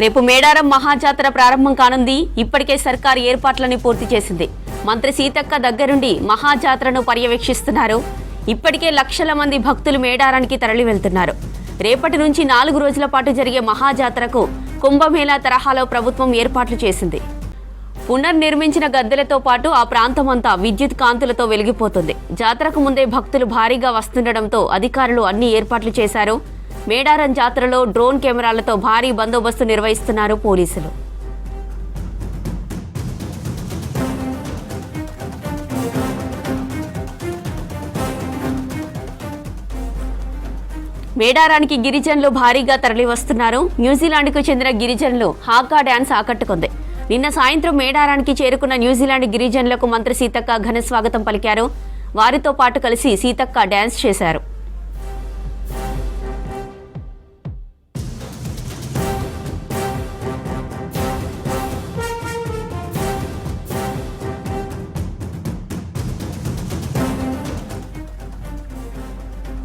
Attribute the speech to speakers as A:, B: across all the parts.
A: రేపు మేడారం మహాజాతర ప్రారంభం కానుంది. ఇప్పటికే సర్కారు ఏర్పాట్లని పూర్తి చేసింది. మంత్రి సీతక్క దగ్గరుండి మహాజాతరను పర్యవేక్షిస్తున్నారు. ఇప్పటికే లక్షల మంది భక్తులు మేడారానికి తరలి వెళ్తున్నారు. రేపటి నుంచి 4 రోజుల పాటు జరిగే మహాజాతరకు కుంభమేళా తరహాలో ప్రభుత్వం ఏర్పాట్లు చేసింది. పునర్నిర్మించిన గద్దెలతో పాటు ఆ ప్రాంతమంతా విద్యుత్ కాంతులతో వెలిగిపోతుంది. జాతరకు ముందే భక్తులు భారీగా వస్తుండటంతో అధికారులు అన్ని ఏర్పాట్లు చేశారు. మేడారం జాతరలో డ్రోన్ కెమెరాలతో భారీ బందోబస్తు నిర్వహిస్తున్నారు పోలీసులు. మేడారానికి గిరిజనులు భారీగా తరలి వస్తున్నారు. న్యూజిలాండ్కు చెందిన గిరిజనులు హాకా డ్యాన్స్ ఆకట్టుకుంది. నిన్న సాయంత్రం మేడారానికి చేరుకున్న న్యూజిలాండ్ గిరిజనులకు మంత్రి సీతక్క ఘన స్వాగతం పలికారు. వారితో పాటు కలిసి సీతక్క డ్యాన్స్ చేశారు.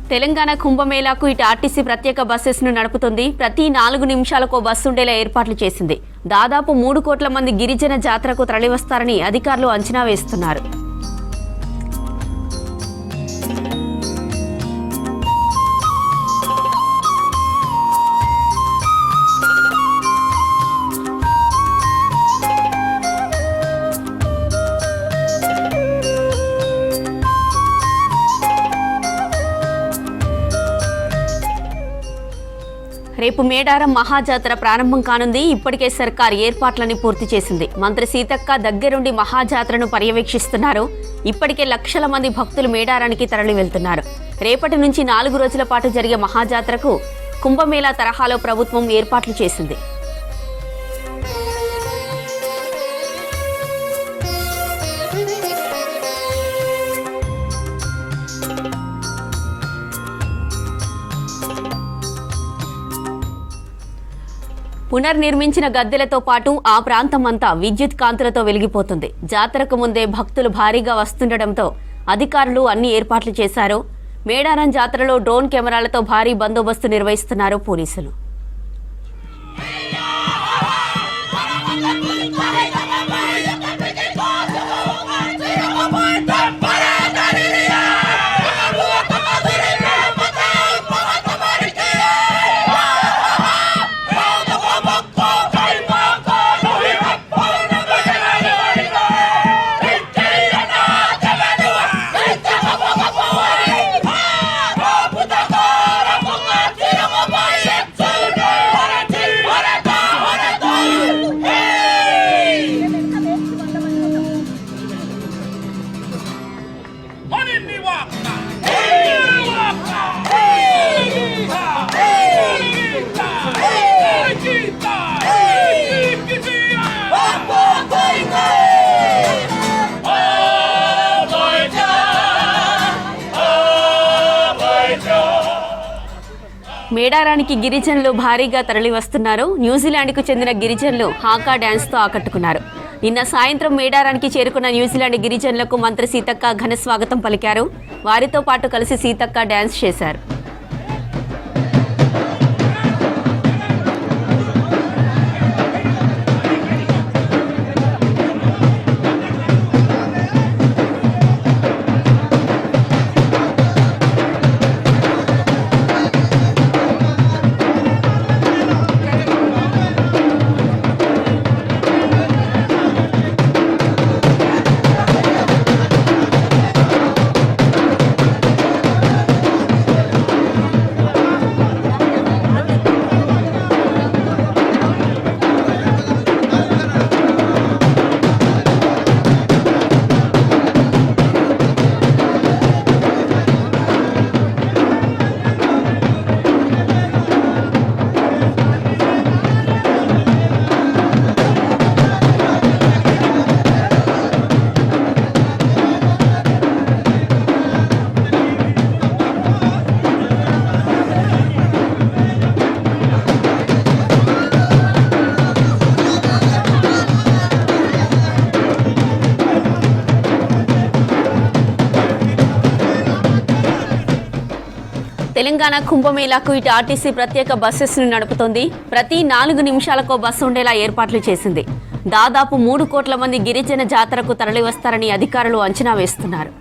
A: తెలంగాణ కుంభమేళాకు ఇటు ఆర్టీసీ ప్రత్యేక బస్సెస్ ను నడుపుతుంది. ప్రతి 4 నిమిషాలకు బస్సు ఉండేలా ఏర్పాట్లు చేసింది. దాదాపు 3 కోట్ల మంది గిరిజన జాతరకు తరలివస్తారని అధికారులు అంచనా వేస్తున్నారు. రేపు మేడారం మహాజాతర ప్రారంభం కానుంది. ఇప్పటికే సర్కారు ఏర్పాట్లని పూర్తి చేసింది. మంత్రి సీతక్క దగ్గరుండి మహాజాతరను పర్యవేక్షిస్తున్నారు. ఇప్పటికే లక్షల మంది భక్తులు మేడారానికి తరలి వెళ్తున్నారు. రేపటి నుంచి 4 రోజుల పాటు జరిగే మహాజాతరకు కుంభమేళా తరహాలో ప్రభుత్వం ఏర్పాట్లు చేసింది. పునర్నిర్మించిన గద్దెలతో పాటు ఆ ప్రాంతమంతా విద్యుత్ కాంతులతో వెలిగిపోతుంది. జాతరకు ముందే భక్తులు భారీగా వస్తుండటంతో అధికారులు అన్ని ఏర్పాట్లు చేశారు. మేడారం జాతరలో డ్రోన్ కెమెరాలతో భారీ బందోబస్తు నిర్వహిస్తున్నారు పోలీసులు. మేడారానికి గిరిజనులు భారీగా తరలి వస్తున్నారు. న్యూజిలాండ్కు చెందిన గిరిజనులు హాకా డ్యాన్స్తో ఆకట్టుకున్నారు. నిన్న సాయంత్రం మేడారానికి చేరుకున్న న్యూజిలాండ్ గిరిజనులకు మంత్రి సీతక్క ఘన స్వాగతం పలికారు. వారితో పాటు కలిసి సీతక్క డ్యాన్స్ చేశారు. తెలంగాణ కుంభమేళాకు ఇటు ఆర్టీసీ ప్రత్యేక బస్సెస్ ను నడుపుతోంది. ప్రతి 4 నిమిషాలకో బస్సు ఉండేలా ఏర్పాట్లు చేసింది. దాదాపు 3 కోట్ల మంది గిరిజన జాతరకు తరలివస్తారని అధికారులు అంచనా వేస్తున్నారు.